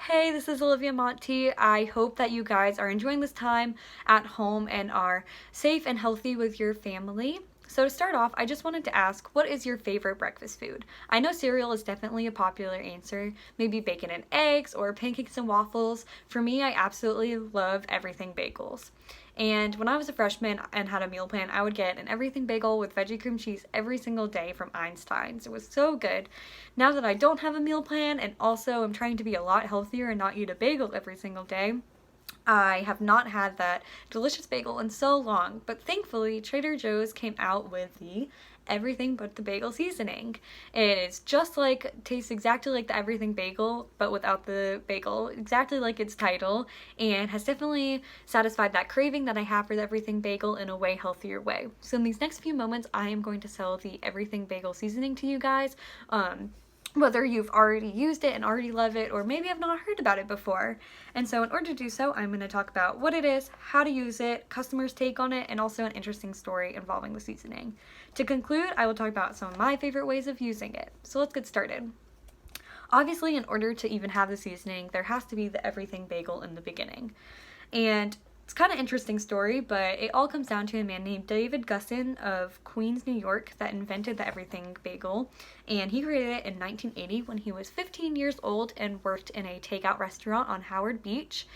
Hey, this is Olivia Monty. I hope that you guys are enjoying this time at home and are safe and healthy with your family. So to start off, I just wanted to ask, what is your favorite breakfast food? I know cereal is definitely a popular answer, maybe bacon and eggs or pancakes and waffles. For me, I absolutely love everything bagels. And when I was a freshman and had a meal plan, I would get an everything bagel with veggie cream cheese every single day from Einstein's. It was so good. Now that I don't have a meal plan and also I'm trying to be a lot healthier and not eat a bagel every single day, I have not had that delicious bagel in so long, but thankfully Trader Joe's came out with the everything but the bagel seasoning. It is just like, tastes exactly like the everything bagel, but without the bagel, exactly like its title, and has definitely satisfied that craving that I have for the everything bagel in a way healthier way. So in these next few moments, I am going to sell the everything bagel seasoning to you guys. Whether you've already used it and already love it, or maybe have not heard about it before. And so in order to do so, I'm going to talk about what it is, how to use it, customers' take on it, and also an interesting story involving the seasoning. To conclude, I will talk about some of my favorite ways of using it. So let's get started. Obviously, in order to even have the seasoning, there has to be the everything bagel in the beginning. And it's kind of interesting story, but it all comes down to a man named David Gussin of Queens, New York, that invented the everything bagel. And he created it in 1980 when he was 15 years old and worked in a takeout restaurant on Howard Beach.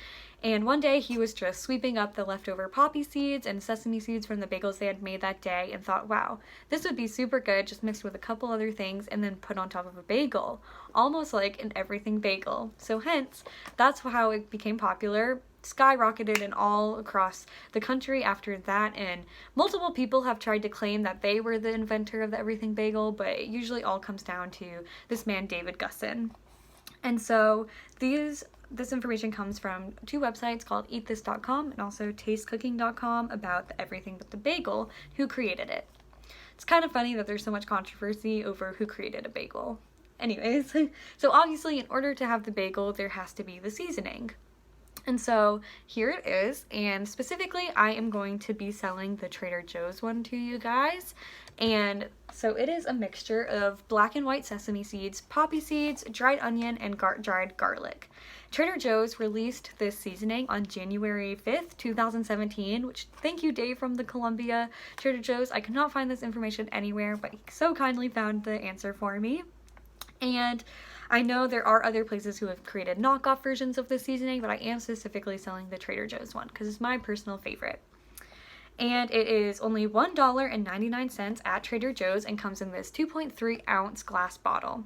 And one day he was just sweeping up the leftover poppy seeds and sesame seeds from the bagels they had made that day and thought, wow, this would be super good just mixed with a couple other things and then put on top of a bagel. Almost like an everything bagel. So hence, that's how it became popular. Skyrocketed and all across the country after that, and multiple people have tried to claim that they were the inventor of the everything bagel, but it usually all comes down to this man David Gussin. And so this information comes from two websites called eatthis.com and also tastecooking.com about the everything but the bagel, who created it. It's kind of funny that there's so much controversy over who created a bagel. Anyways, so obviously in order to have the bagel, there has to be the seasoning. And so here it is, and specifically I am going to be selling the Trader Joe's one to you guys. And so it is a mixture of black and white sesame seeds, poppy seeds, dried onion, and dried garlic. Trader Joe's released this seasoning on January 5th, 2017, which thank you Dave from the Columbia Trader Joe's. I could not find this information anywhere, but he so kindly found the answer for me. And I know there are other places who have created knockoff versions of this seasoning, but I am specifically selling the Trader Joe's one because it's my personal favorite. And it is only $1.99 at Trader Joe's and comes in this 2.3 ounce glass bottle.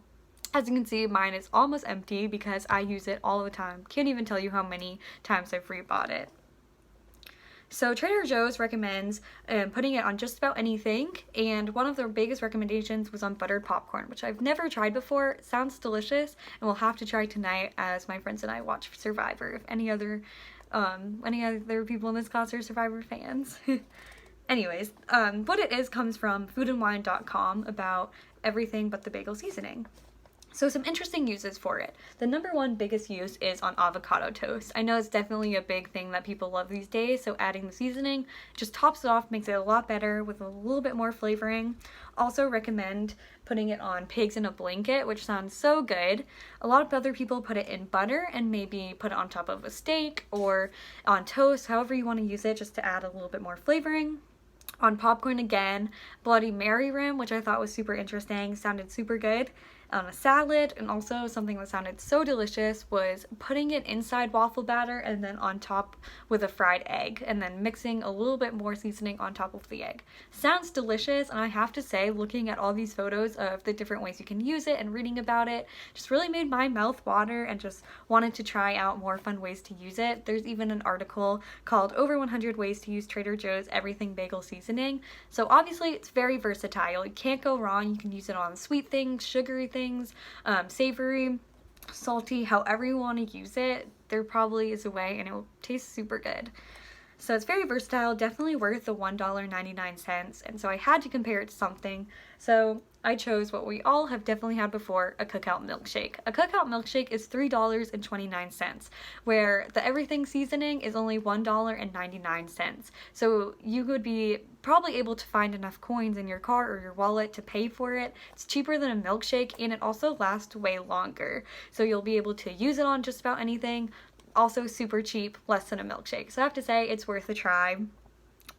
As you can see, mine is almost empty because I use it all the time. Can't even tell you how many times I've rebought it. So Trader Joe's recommends putting it on just about anything, and one of their biggest recommendations was on buttered popcorn, which I've never tried before. It sounds delicious, and we'll have to try tonight as my friends and I watch Survivor, if any other people in this class are Survivor fans. Anyways, what it is comes from foodandwine.com about everything but the bagel seasoning. So some interesting uses for it. The number one biggest use is on avocado toast. I know it's definitely a big thing that people love these days, so adding the seasoning just tops it off, makes it a lot better with a little bit more flavoring. Also recommend putting it on pigs in a blanket, which sounds so good. A lot of other people put it in butter and maybe put it on top of a steak or on toast, however you want to use it, just to add a little bit more flavoring. On popcorn again, Bloody Mary rim, which I thought was super interesting, sounded super good. On a salad, and also something that sounded so delicious was putting it inside waffle batter and then on top with a fried egg and then mixing a little bit more seasoning on top of the egg. Sounds delicious, and I have to say, looking at all these photos of the different ways you can use it and reading about it just really made my mouth water and just wanted to try out more fun ways to use it. There's even an article called Over 100 Ways to Use Trader Joe's Everything Bagel Seasoning. So obviously it's very versatile. You can't go wrong. You can use it on sweet things, sugary things, savory, salty, however you want to use it. There probably is a way, and it will taste super good. So it's very versatile, definitely worth the $1.99, and so I had to compare it to something. So I chose what we all have definitely had before, a cookout milkshake. A cookout milkshake is $3.29, where the everything seasoning is only $1.99. So you would be probably able to find enough coins in your car or your wallet to pay for it. It's cheaper than a milkshake, and it also lasts way longer. So you'll be able to use it on just about anything. Also super cheap, less than a milkshake. So I have to say it's worth a try.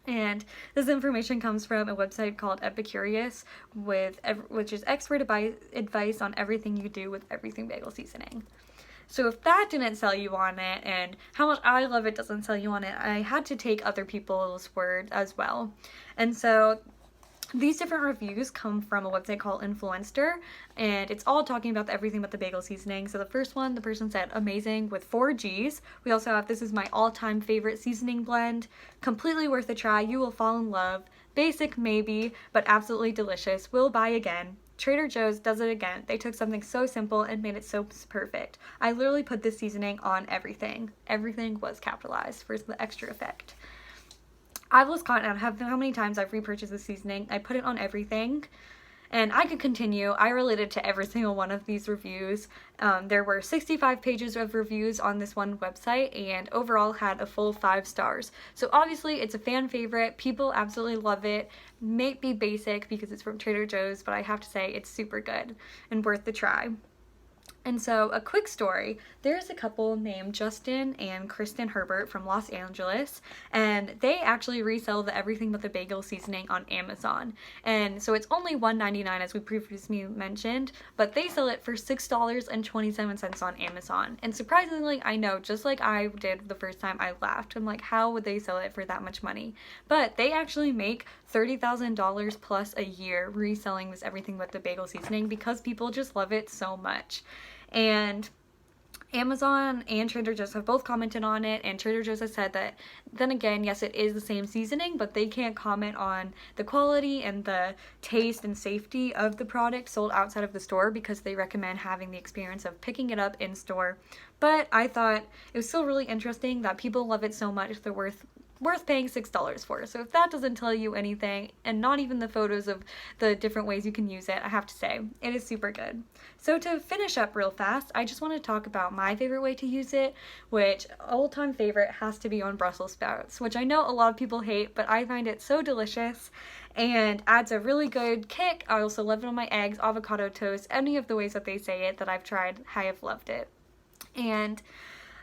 And this information comes from a website called Epicurious, which is expert advice on everything you do with everything bagel seasoning. So if that didn't sell you on it, and how much I love it doesn't sell you on it, I had to take other people's word as well. And so these different reviews come from a website called Influencer, and it's all talking about everything but the bagel seasoning. So the first one, the person said, amazing with 4 Gs. We also have, this is my all-time favorite seasoning blend. Completely worth a try. You will fall in love. Basic maybe, but absolutely delicious. Will buy again. Trader Joe's does it again. They took something so simple and made it so perfect. I literally put this seasoning on everything. Everything was capitalized for the extra effect. I've lost count on how many times I've repurchased the seasoning. I put it on everything, and I could continue. I related to every single one of these reviews. There were 65 pages of reviews on this one website, and overall had a full 5 stars. So obviously it's a fan favorite. People absolutely love it. May be basic because it's from Trader Joe's, but I have to say it's super good and worth the try. And so, a quick story, there's a couple named Justin and Kristen Herbert from Los Angeles, and they actually resell the Everything But the Bagel seasoning on Amazon. And so it's only $1.99 as we previously mentioned, but they sell it for $6.27 on Amazon. And surprisingly, I know, just like I did the first time, I laughed. I'm like, how would they sell it for that much money? But they actually make $30,000 plus a year reselling this Everything But the Bagel seasoning because people just love it so much. And Amazon and Trader Joe's have both commented on it, and Trader Joe's has said that, then again, yes, it is the same seasoning, but they can't comment on the quality and the taste and safety of the product sold outside of the store because they recommend having the experience of picking it up in store. But I thought it was still really interesting that people love it so much they're worth paying $6 for. So if that doesn't tell you anything, and not even the photos of the different ways you can use it, I have to say, it is super good. So to finish up real fast, I just want to talk about my favorite way to use it, which all-time favorite has to be on Brussels sprouts, which I know a lot of people hate, but I find it so delicious and adds a really good kick. I also love it on my eggs, avocado toast, any of the ways that they say it that I've tried, I have loved it. And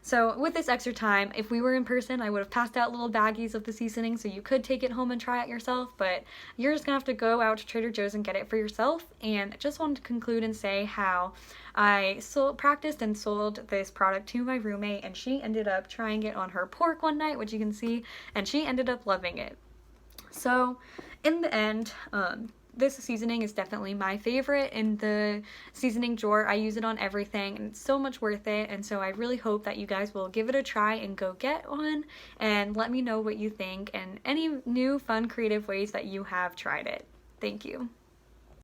so with this extra time, if we were in person, I would have passed out little baggies of the seasoning so you could take it home and try it yourself, but you're just gonna have to go out to Trader Joe's and get it for yourself. And I just wanted to conclude and say how I practiced and sold this product to my roommate, and she ended up trying it on her pork one night, which you can see, and she ended up loving it. So in the end, this seasoning is definitely my favorite in the seasoning drawer. I use it on everything, and it's so much worth it, and so I really hope that you guys will give it a try and go get one and let me know what you think and any new fun creative ways that you have tried it. Thank you.